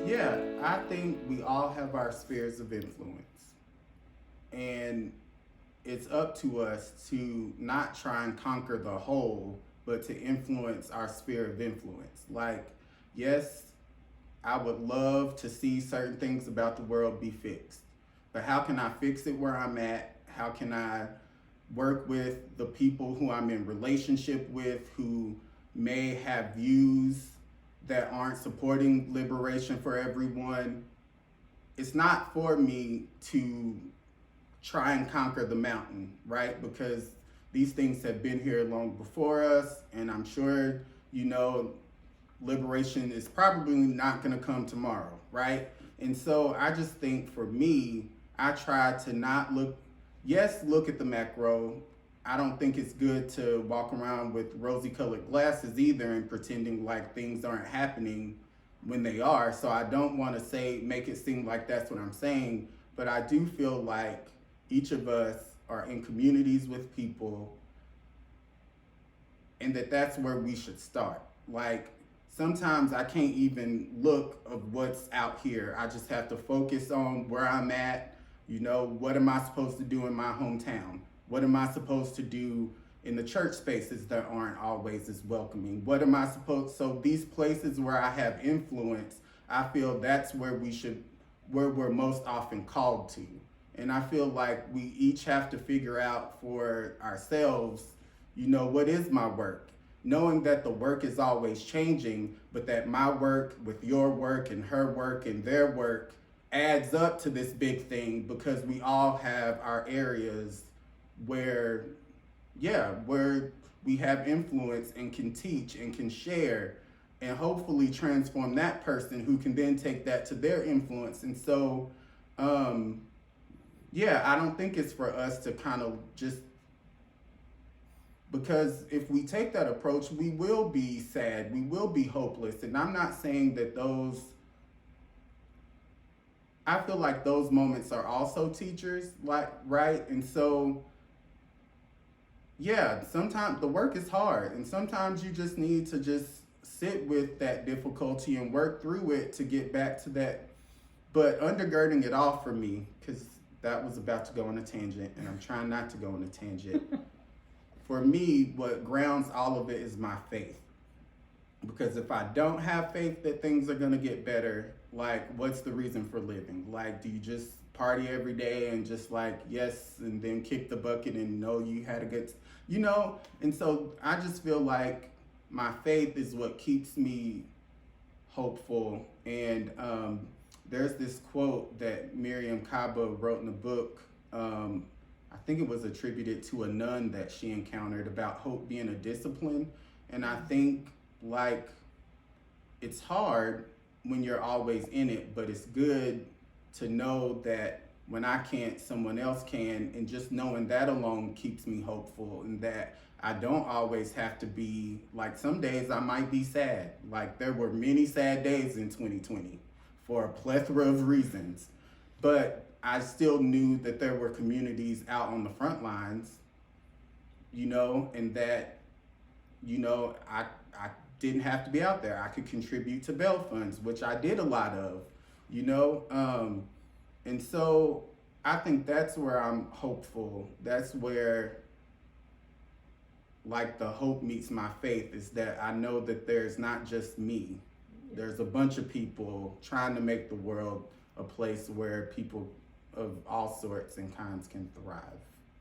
Yeah, I think we all have our spheres of influence. And it's up to us to not try and conquer the whole, but to influence our sphere of influence. Like, yes, I would love to see certain things about the world be fixed. But how can I fix it where I'm at? How can I work with the people who I'm in relationship with who may have views that aren't supporting liberation for everyone? It's not for me to try and conquer the mountain, right? Because these things have been here long before us, and I'm sure, you know, liberation is probably not going to come tomorrow, right? And so I just think for me, I try to not look, yes, look at the macro. I don't think it's good to walk around with rosy colored glasses either and pretending like things aren't happening when they are. So I don't want to say, make it seem like that's what I'm saying, but I do feel like each of us are in communities with people and that's where we should start. Like, sometimes I can't even look of what's out here. I just have to focus on where I'm at. You know, what am I supposed to do in my hometown? What am I supposed to do in the church spaces that aren't always as welcoming? What am I supposed, so these places where I have influence, I feel that's where where we're most often called to. And I feel like we each have to figure out for ourselves, you know, what is my work? Knowing that the work is always changing, but that my work with your work and her work and their work adds up to this big thing, because we all have our areas where, yeah, where we have influence and can teach and can share and hopefully transform that person who can then take that to their influence. And so, yeah, I don't think it's for us to kind of just, because if we take that approach, we will be sad, we will be hopeless. And I'm not saying that those, I feel like those moments are also teachers, like, right? And so, yeah, sometimes the work is hard, and sometimes you just need to just sit with that difficulty and work through it to get back to that. But undergirding it all for me, because that was about to go on a tangent, and I'm trying not to go on a tangent. For me, what grounds all of it is my faith. Because if I don't have faith that things are gonna get better, like, what's the reason for living? Like, do you just party every day and just like, yes, and then kick the bucket and know you had a good, you know? And so I just feel like my faith is what keeps me hopeful. And there's this quote that Miriam Kaba wrote in a book. I think it was attributed to a nun that she encountered about hope being a discipline. And I think, like, it's hard when you're always in it, but it's good to know that when I can't, someone else can. And just knowing that alone keeps me hopeful, and that I don't always have to be, like, some days I might be sad. Like, there were many sad days in 2020 for a plethora of reasons. But I still knew that there were communities out on the front lines, you know, and that, you know, I didn't have to be out there. I could contribute to bail funds, which I did a lot of, you know. And so I think that's where I'm hopeful. That's where, like, the hope meets my faith, is that I know that there's not just me. There's a bunch of people trying to make the world a place where people of all sorts and kinds can thrive.